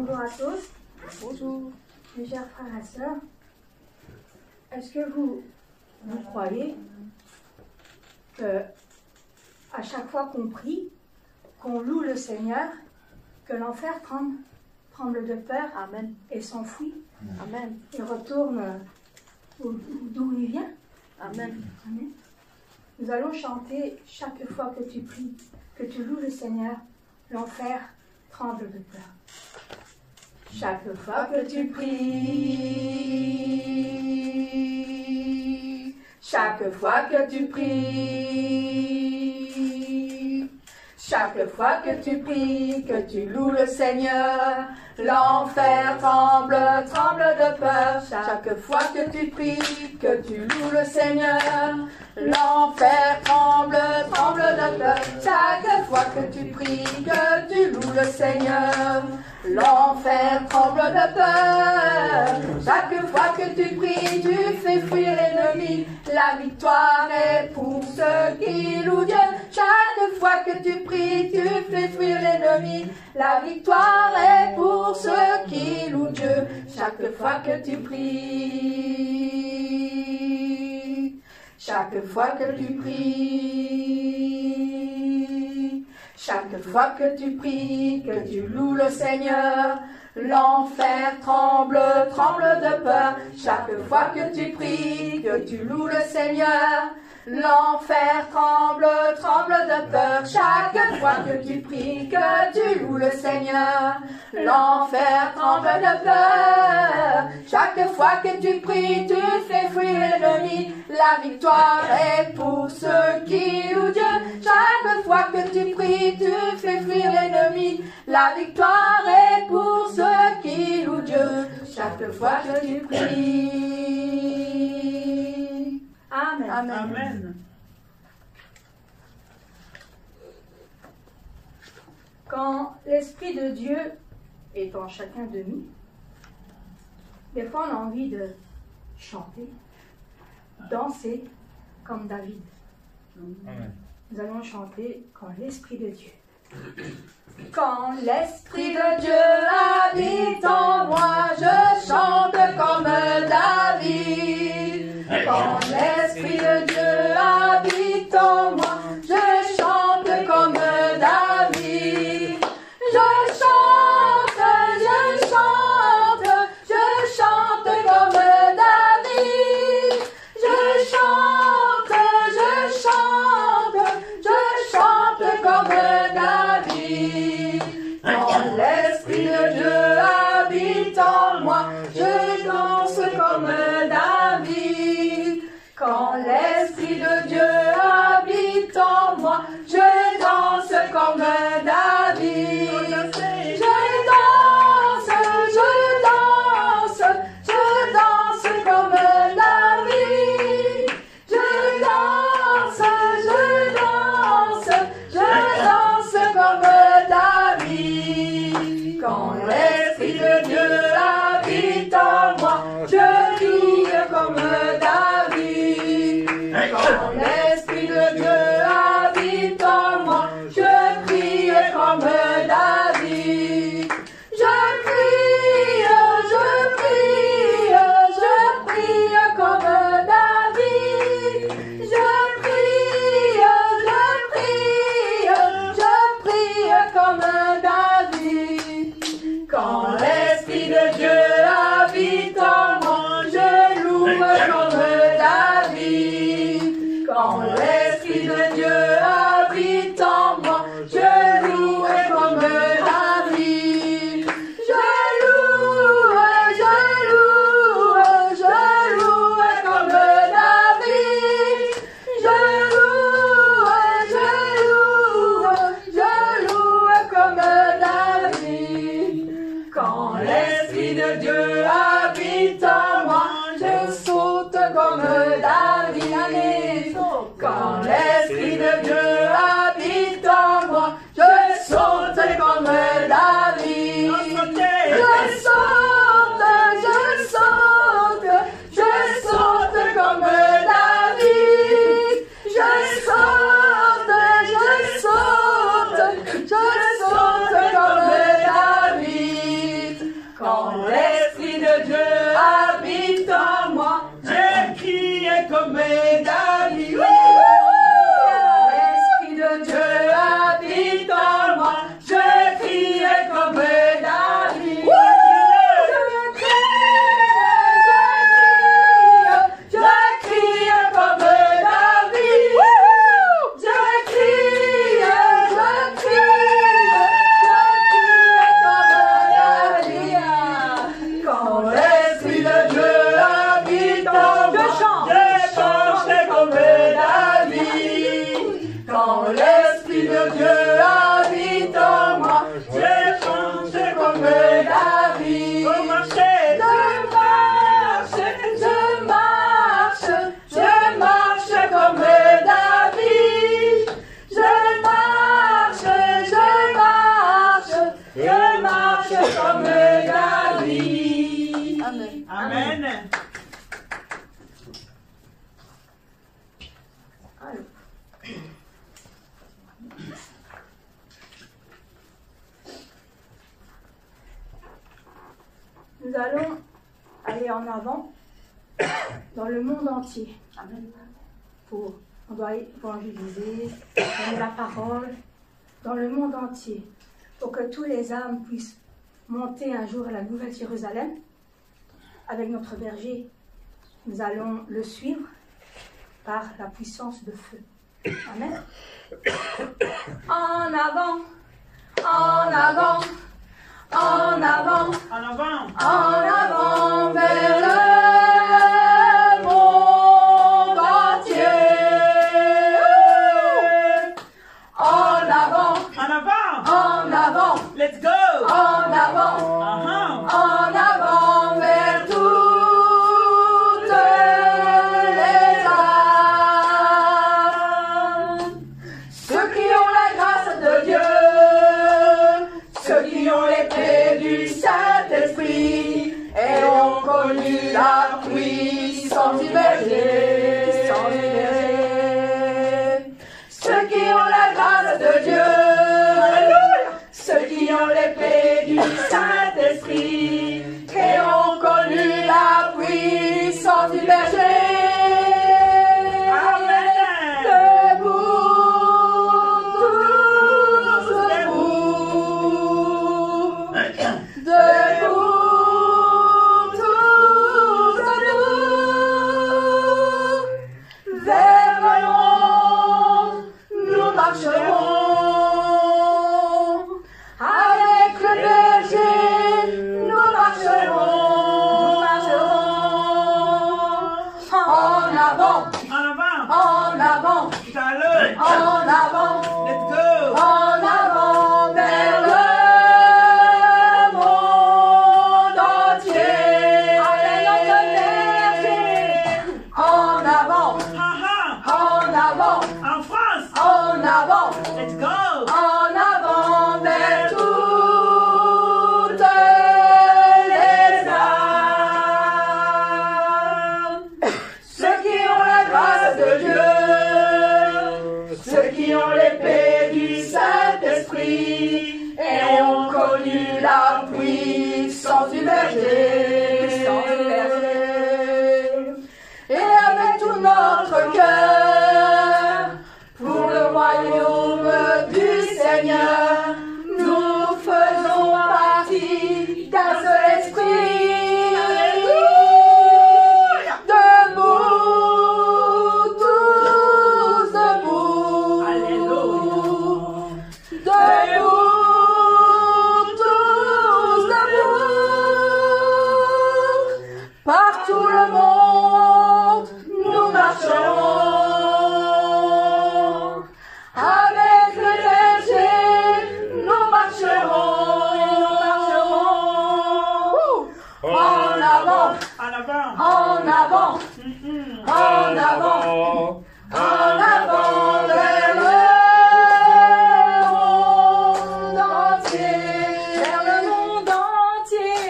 Bonjour à tous. Bonjour. Mes chers frères et sœurs, est-ce que vous croyez que à chaque fois qu'on prie, qu'on loue le Seigneur, que l'enfer tremble de peur, Amen. Et s'enfuit, Amen. et retourne d'où il vient? Amen. Amen. Nous allons chanter chaque fois que tu pries, que tu loues le Seigneur, l'enfer tremble de peur. Chaque fois que tu pries, chaque fois que tu pries, chaque fois que tu pries, que tu loues le Seigneur, l'enfer tremble de peur. Chaque fois que tu pries, que tu loues le Seigneur, l'enfer tremble de peur. Chaque fois que tu pries, que tu loues le Seigneur, l'enfer tremble de peur. Chaque fois que tu pries, tu fais fuir l'ennemi. La victoire est pour ceux qui louent Dieu. Chaque fois que tu pries, tu fais fuir l'ennemi. La victoire est pour ceux qui louent Dieu. Chaque fois que tu pries, chaque fois que tu pries, chaque fois que tu pries, que tu loues le Seigneur, l'enfer tremble de peur. Chaque fois que tu pries, que tu loues le Seigneur, l'enfer tremble de peur. Chaque fois que tu pries, que tu loues le Seigneur, l'enfer tremble de peur. Chaque fois que tu pries, tu fais fuir l'ennemi. La victoire est pour ceux qui louent Dieu. Chaque fois que tu pries, tu fais fuir l'ennemi. La victoire est pour ceux qui louent Dieu. Chaque fois que tu pries. Amen. Amen. Amen. Quand l'Esprit de Dieu est en chacun de nous, des fois on a envie de chanter, danser comme David. Amen. Nous allons chanter quand l'Esprit de Dieu. Quand l'Esprit de Dieu habite en moi, je chante comme David. Quand l'Esprit de Dieu habite en moi, je chante comme David. Je chante comme David. Je chante comme David. Quand l'Esprit de Dieu habite en moi, je danse comme David. Quand l'Esprit de Dieu habite en moi, je danse comme David. Je danse comme David. Je danse comme David. Quand l'Esprit de Dieu habite en moi, je crie comme David. Quand l'Esprit de Dieu habite en moi, je crie comme David. Je prie comme David. Je prie comme David. Quand l'Esprit de Dieu habite en moi, je loue comme David. Quand l'Esprit de Dieu habite en moi, je loue comme David. Je loue comme David. Je loue comme David. Quand l'Esprit de Dieu habite en moi, je saute comme David. Quand l'Esprit de Dieu habite en moi, je saute comme David. Je saute comme David. Je saute comme David. David. Oh, marcher. Je marche comme David. Je marche comme David. Amen. Amen. Nous allons aller en avant dans le monde entier. Amen. On doit évangéliser, donner la parole dans le monde entier pour que tous les âmes puissent monter un jour à la Nouvelle Jérusalem avec notre berger. Nous allons le suivre par la puissance de feu. Amen. En avant, en avant, en avant, En avant. en avant vers le monde entier. En avant, En avant. en avant, Let's go. en avant, Uh-huh. en avant vers toutes les âmes. Ceux qui ont la grâce de Dieu, ceux qui ont l'épée du Saint-Esprit et ont connu la puissance du berger. Ceux qui ont la grâce de Dieu, ceux qui ont l'épée du Saint-Esprit et ont connu la puissance du berger. Amen. Debout, tous debout. Debout, tous debout. Vers le monde, nous marcherons. Avec le berger, nous marcherons. En avant, En avant. en avant, Tout à l'heure. en avant. Let's go. En avant vers le monde entier. Avec notre berger. En avant, Uh-huh. en avant, En France. en avant, Let's go. en avant vers toutes les âmes. Ceux qui ont la grâce de Dieu, ceux qui ont l'épée du Saint-Esprit et ont connu la puissance du berger. Et avec tout notre cœur, pour le royaume du Seigneur, nous faisons partie d'un seul esprit. Debout, tous debout. Alléluia. Debout, tous debout. Partout le monde, nous marcherons. Avec le berger, nous marcherons. En avant, En avant. en avant, Mhm. en avant, en avant vers le monde entier. Vers le monde entier.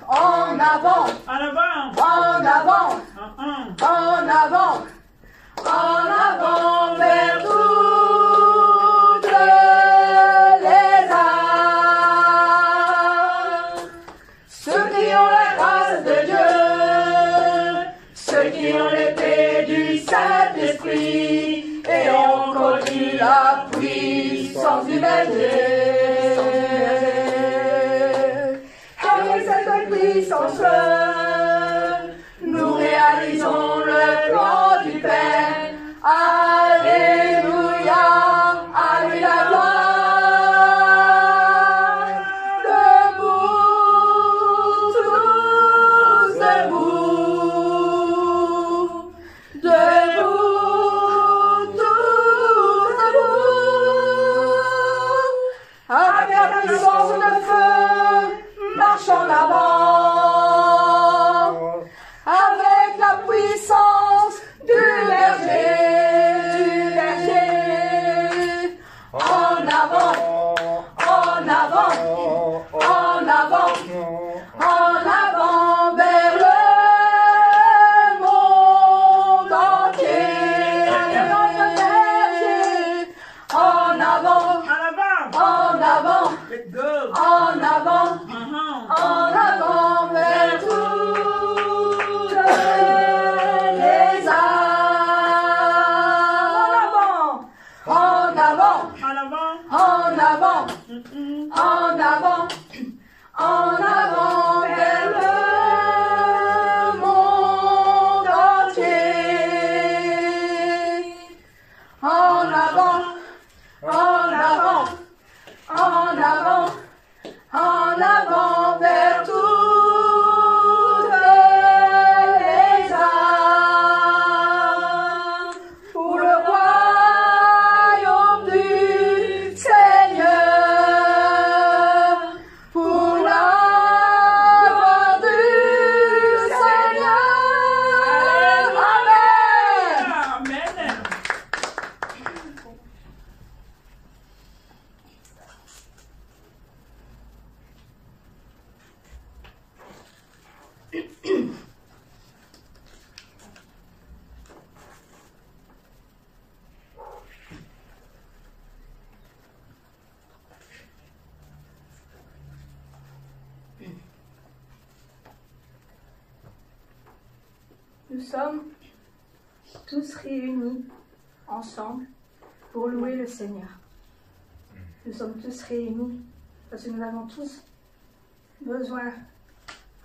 En avant, En avant. en avant, Uh-huh. en avant, en avant vers toutes les âmes. Ceux qui ont la grâce de Dieu, ceux qui ont l'épée du Saint-Esprit et ont connu la puissance du berger. Avec cette puissance, nous réalisons le plan du Père. Alléluia, à lui la gloire. Debout, tous debout. Debout, tous debout. Avec la puissance de feu, marche en avant avec la puissance du berger. En avant, en avant, en avant, en avant vers le monde entier. En avant, en avant, Let's go. en avant, Uh-huh. en avant vers toutes les âmes. En avant, En avant. en avant, Mm-mm. en avant, en avant vers le monde entier. En avant, en avant, en avant, en avant vers toutes les âmes. Pour le royaume du Seigneur, pour la gloire du Seigneur. Amen. Amen. Nous sommes tous réunis ensemble pour louer le Seigneur. Nous sommes tous réunis parce que nous avons tous besoin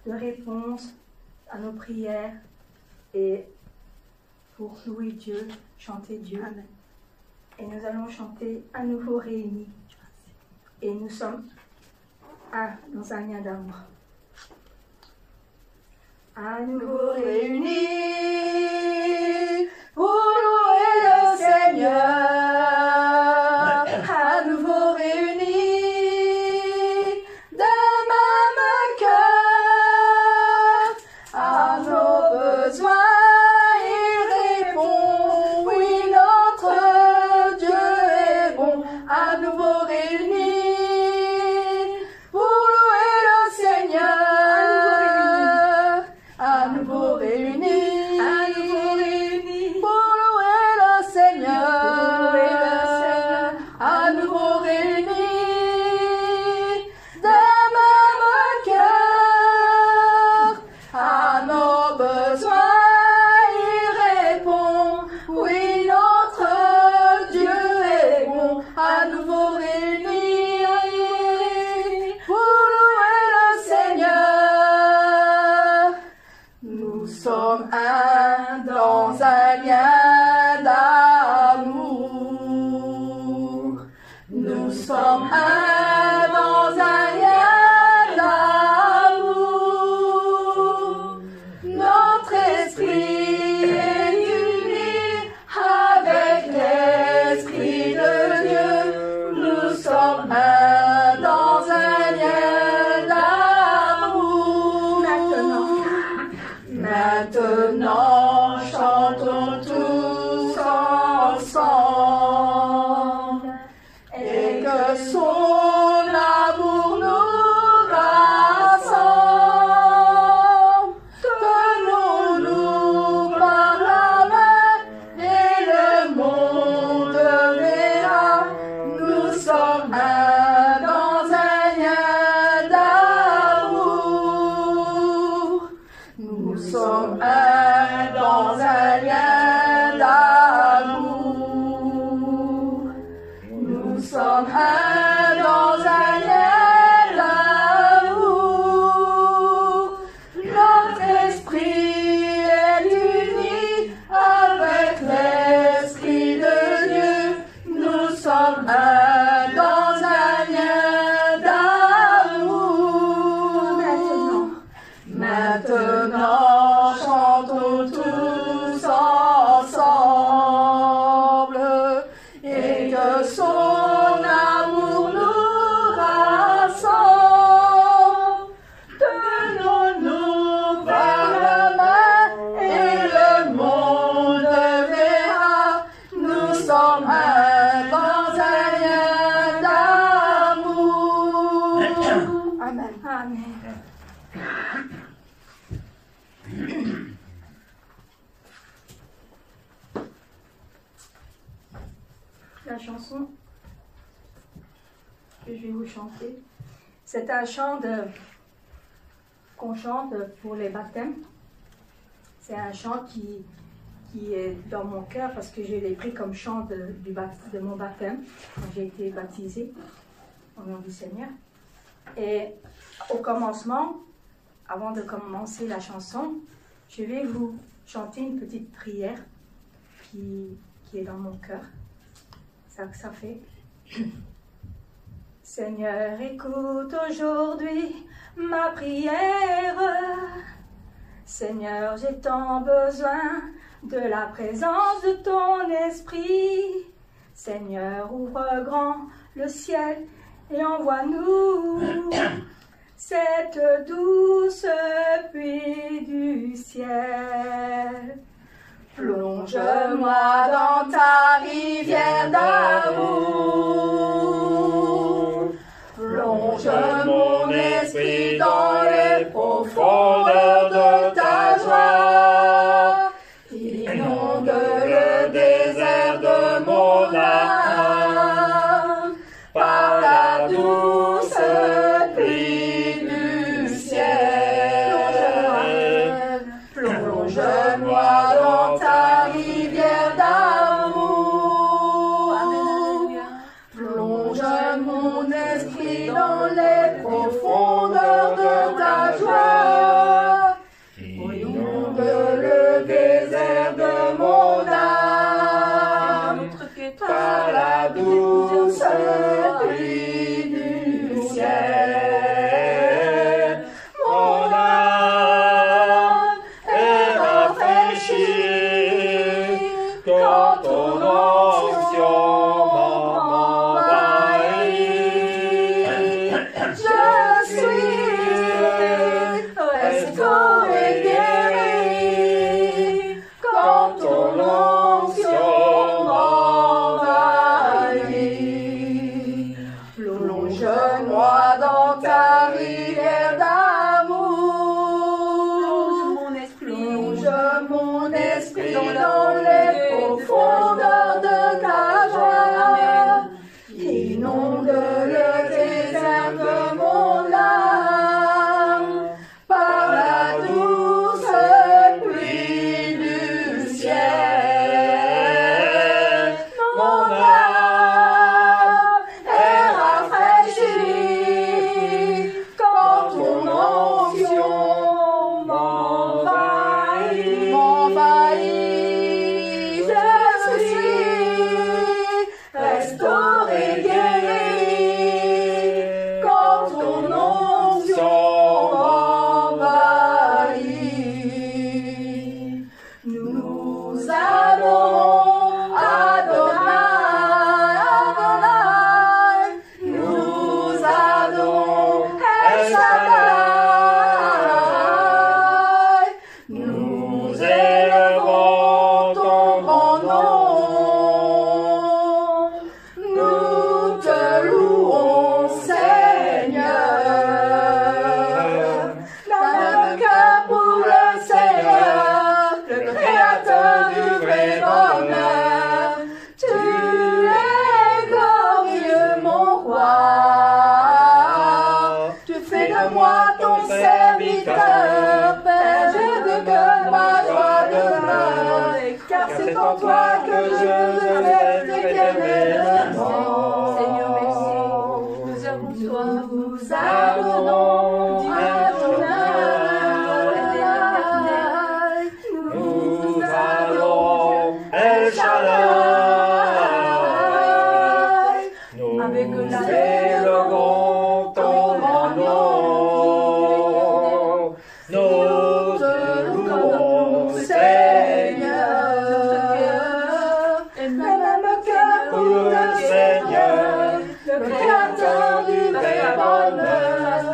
de réponses à nos prières et pour louer Dieu, chanter Dieu. Amen. Et nous allons chanter à nouveau réunis. Et nous sommes un dans un lien d'amour. À nouveau réunis pour louer le Seigneur. À nouveau réunis d'un même cœur. À nos besoins il répond. Oui, notre Dieu est bon. À nouveau réunis pour louer le Seigneur. À nouveau réunis La chanson que je vais vous chanter, c'est un chant qu'on chante pour les baptêmes. C'est un chant qui est dans mon cœur parce que je l'ai pris comme chant de mon baptême quand j'ai été baptisée au nom du Seigneur. Et au commencement, avant de commencer la chanson, je vais vous chanter une petite prière qui est dans mon cœur. Ça fait. Seigneur, écoute aujourd'hui ma prière. Seigneur, j'ai tant besoin de la présence de ton esprit. Seigneur, ouvre grand le ciel et envoie-nous cette douce pluie du ciel. Plonge-moi dans ta rivière d'amour. Plonge mon esprit dans les profondeurs de ta joie. Inonde le désert de mon âme par la douce pluie du ciel. Plonge-moi dans ta rivière d'amour. Plonge mon esprit dans les profondeurs de ta joie. Inonde le désert de mon âme par la douce pluie du ciel. Mon âme est rafraîchie quand ton onction m'envahit. Je suis restauré, guéri quand ton onction m'envahit. Plonge-moi dans ta rivière d'amour. Plonge mon esprit dans les profondeurs de ta joie. Inonde le désert de mon âme par la douce pluie du ciel. Mon âme est rafraîchie quand ton onction m'envahit. Je suis restauré, guéri quand ton onction m'envahit. Nous adorons Adonai, Adonai. Nous adorons El Shaddai. Nous élevons ton grand nom. Nous te louons, Seigneur. D'un même cœur pour le Seigneur, le Créateur du vrai bonheur. Tu es glorieux, mon roi. Tu fais de moi ton serviteur, Père. Je veux que ma joie demeure, car c'est en toi que je veux être éternellement. Seigneur, merci. Nous avons soif. Nous adorons Adonai. Nous adorons El Shaddai. Avec Nous la élevons ton grand nom. Nous te louons, Seigneur. Et Le même cœur pour le Seigneur, le Créateur du vrai bonheur.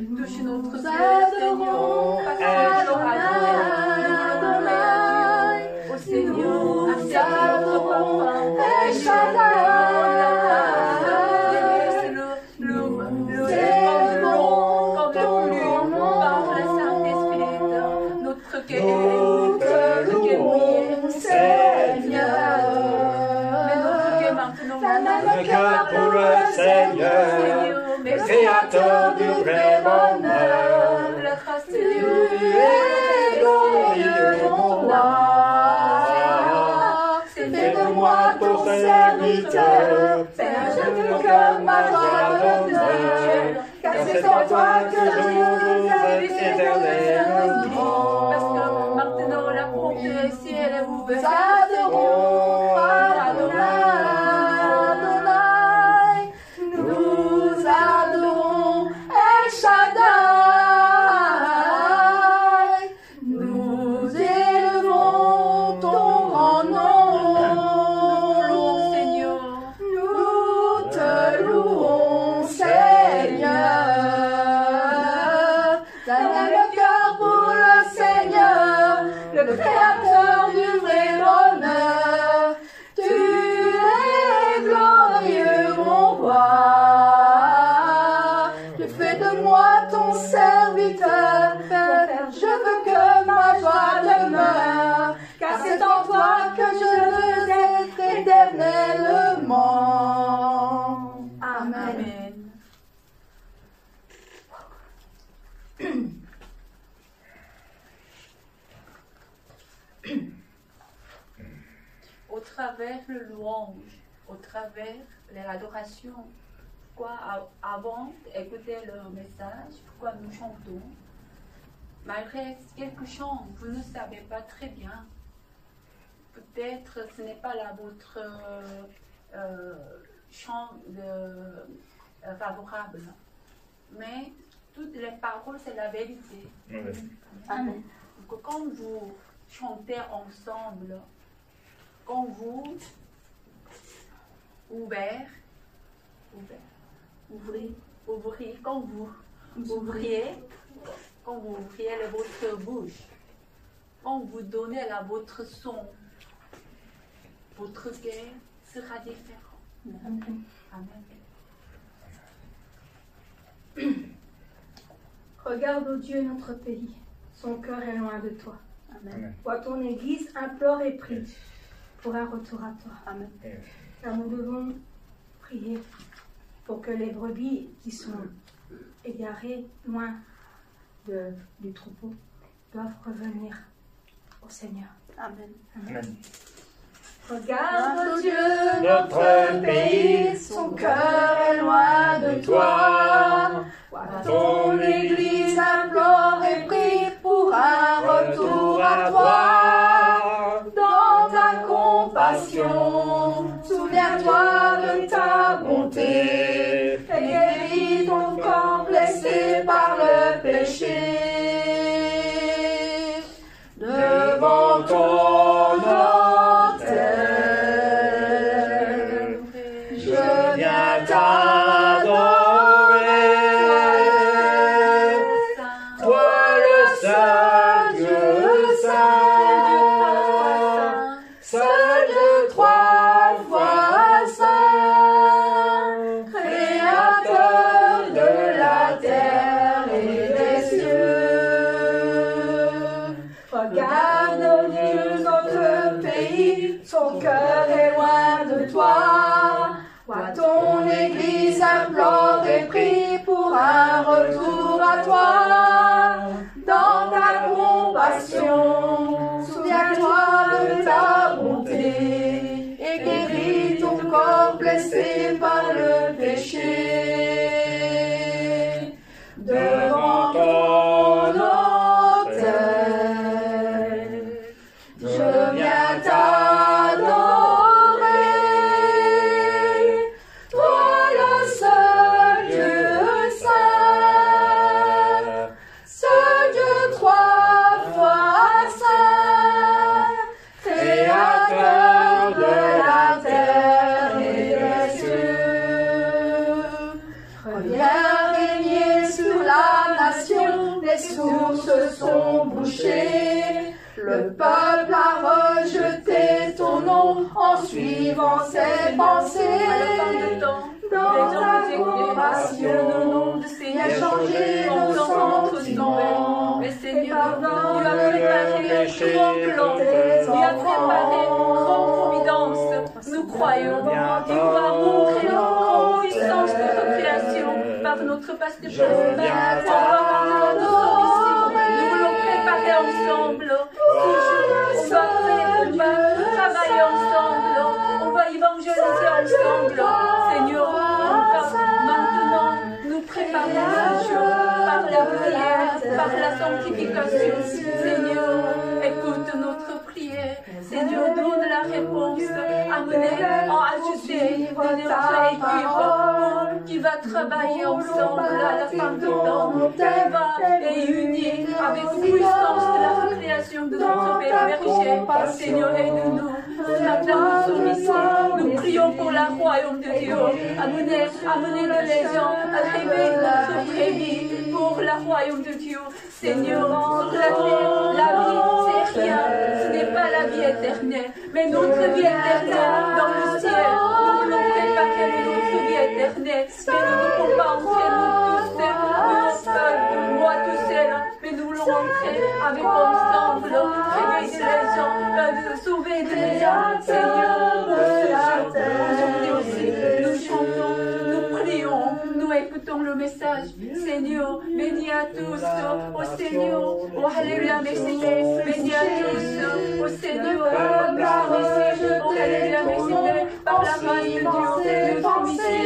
touche notre Nous cœur, adorons Seigneur, parce que nous l'avons adoré. Au Seigneur, accepte notre parfum. El Shaddai. Le élevons comme la plume par le Saint-Esprit. Notre cœur est mouillé, Seigneur. mais notre cœur maintenant. Le cœur pour le Seigneur, le Créateur du vrai bonheur. La grâce de Tu Dieu es glorieux, mon roi. Fais de moi ton serviteur. Père, je veux que ma joie demeure. Car c'est en toi que je veux éternellement. parce que maintenant la porte du ciel est Nous ouverte. adorons Adonai, Adonai. Nous adorons El Shaddai. Nous élevons ton grand nom. Seigneur, Nous te louons, Seigneur. Donne le cœur pour le Seigneur, le Créateur du vrai bonheur. Tu es glorieux, mon roi. Tu fais de moi ton serviteur. Père, je veux que ma joie demeure, car c'est en toi que je veux être éternellement. Amen. Amen. Au travers le louange, au travers l'adoration, pourquoi avant d'écouter le message, pourquoi nous chantons, malgré quelques chants, vous ne savez pas très bien. Peut-être ce n'est pas là votre chant favorable, mais toutes les paroles, c'est la vérité. Amen. Donc, quand vous chantez ensemble, quand vous ouvrez, quand vous ouvriez votre bouche, quand vous donnez là votre son, votre cœur sera différent. Amen. Amen. Regarde, ô Dieu, notre pays. Son cœur est loin de toi. Amen. Vois ton Église implore et prie pour un retour à toi. Amen. Car nous devons prier pour que les brebis qui sont égarées loin du troupeau doivent revenir au Seigneur. Amen. Amen. Regarde, ô Dieu, Notre pays, son cœur est loin de toi. Vois ton Église implore et prie pour un retour à toi. Dans ta compassion, souviens-toi de ta bonté et guéris ton corps blessé par le péché. Devant ton autel, je viens t'adorer. Toi le seul Dieu saint, seul Dieu trois fois saint, créateur de la terre et des cieux. Regarde, ô Dieu, notre pays, son cœur est loin de toi. Vois ton Église implore et prie pour un retour à toi. Dans ta compassion, souviens-toi de ta bonté et guéris ton corps blessé par le péché. Devant ton autel, je viens t'adorer. Toi le seul Dieu saint, seul Dieu trois fois saint, créateur de la terre et des cieux. Reviens régner sur la sources sont bouchées. Le peuple a rejeté ton nom en suivant ses pensées. Dans ta compassion, il a changé nos sentiments. Mais Seigneur, tu as préparé grand plan, tu as préparé grande providence. Nous croyons, tu vas montrer la grande puissance de notre création par notre pasteur. On va rendre notre service. Nous voulons préparer ensemble. On va travailler ensemble. On va évangéliser ensemble. Seigneur, maintenant, nous préparons la jour par la prière, par la sanctification. Seigneur, écoute notre prière. Seigneur, donne la réponse. Amenez, ajouter de notre équipe qui va travailler ensemble à la fin du temps, qui va unir avec puissance de la création de notre Père berger. Seigneur, aide-nous. Maintenant, nous sommes ici. Nous prions pour le royaume de Dieu. Amenez les gens à rêver notre prévis pour le royaume de Dieu. Seigneur, sur la terre, la vie, c'est rien. Ce n'est pas la vie éternelle, mais notre vie éternelle dans le ciel. Nous voulons préparer notre vie éternelle, mais nous ne pouvons pas entrer nous tous seuls, moi tout seul, mais nous voulons entrer avec ensemble, réveiller les gens, sauver les gens. Seigneur, aujourd'hui aussi, nous chantons, nous prions, nous écoutons le message. Seigneur, bénis à tous, au Seigneur, oh Alléluia, merci, bénis à tous, au Seigneur, oh Alléluia, merci, par la grâce de Dieu, nous sommes ici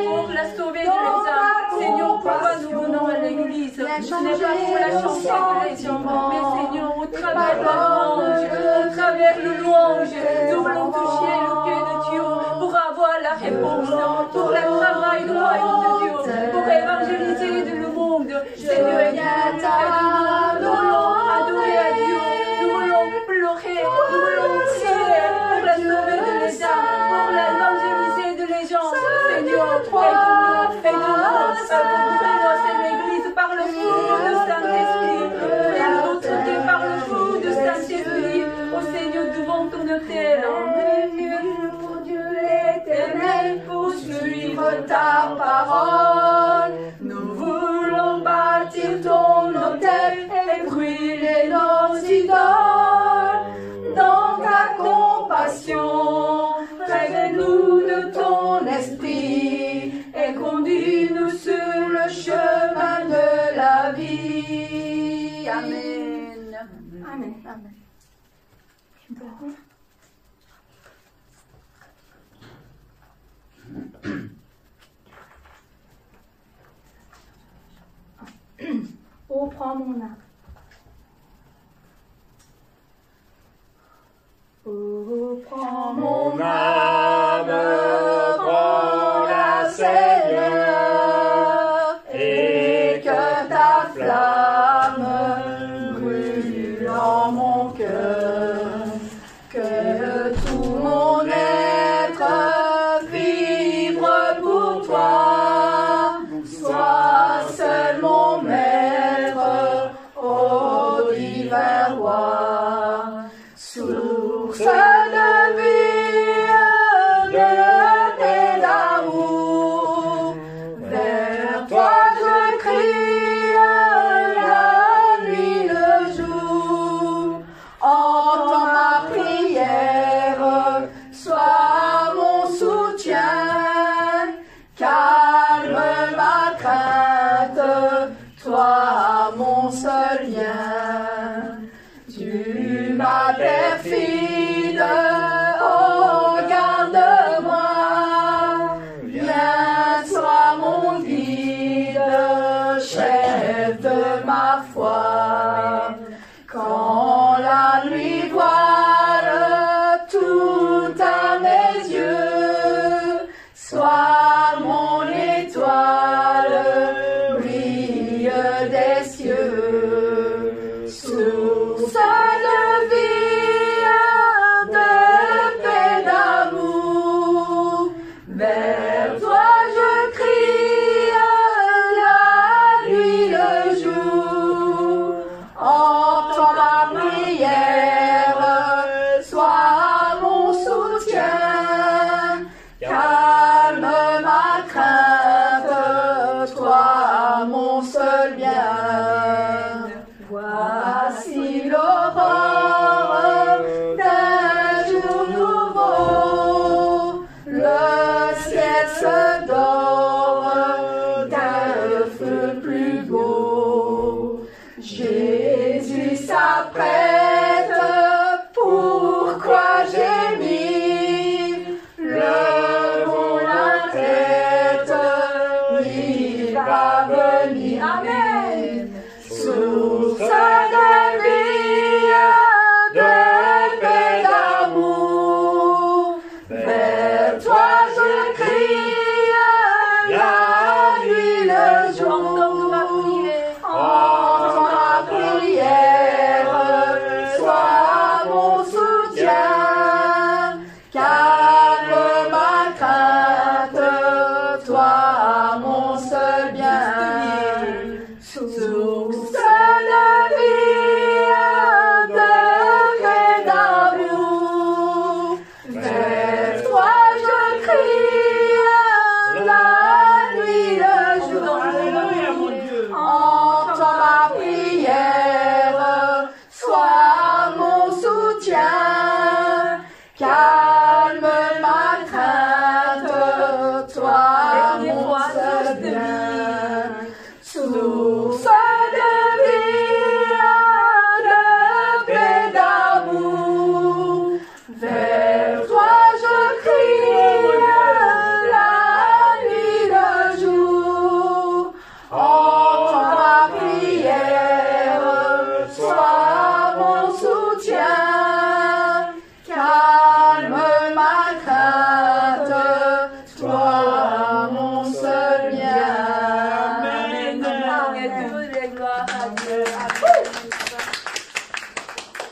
pour la sauver de les âmes. Seigneur, pourquoi nous venons à l'église? Ce n'est pas pour la chanter de les gens, mais Seigneur, au travers de la louange, au travers le louange, nous voulons toucher le cœur de Dieu pour avoir la réponse, pour le travail du royaume de Dieu, pour évangéliser le monde. Seigneur, aide-nous, nous voulons adorer à Dieu, nous voulons pleurer, nous voulons prier pour la sauver de les âmes, pour l'évangéliser de les gens. Seigneur, aide-nous, cette l'église par le feu de Saint-Esprit, frère notre Dieu par le feu de Saint-Esprit, au Seigneur devant ton autel. Dieu éternel, pour suivre ta parole, nous voulons bâtir ton autel et brûler nos idoles. Dans ta compassion, règle-nous de ton esprit et conduis-nous sur le chemin de la vie. Amen. Amen. Amen. Tu peux la dire? Oh, prends mon âme. Oh, prends mon âme, prends-la, Seigneur, et que ta flamme brûle en mon cœur, que tout mon être vibre pour toi, sois seul mon maître, ô divin roi, source de vie, de tes d'amour, vers toi je crie la nuit, le jour, entends ma prière, sois mon soutien, calme ma crainte, toi mon seul lien. Tu m'as perfide, oh garde-moi, viens sois mon guide, chef de ma foi. Quand la nuit voile tout à mes yeux, sois mon étoile, brille des cieux. Source de vie, il va venir, amen. Source de vie, de paix, d'amour, vers toi je crie, la nuit, le jour, entends ma prière, sois mon soutien, calme ma crainte, toi mon seul bien, source de vie, de paix, d'amour, vers toi je crie, la nuit, le jour, Alléluia, mon Dieu. entends ma prière, sois mon soutien, calme ma crainte, toi mon seul bien, source de vie, de paix, d'amour, vers toi je crie, la nuit, le jour, entends ma prière, sois mon soutien, calme ma crainte.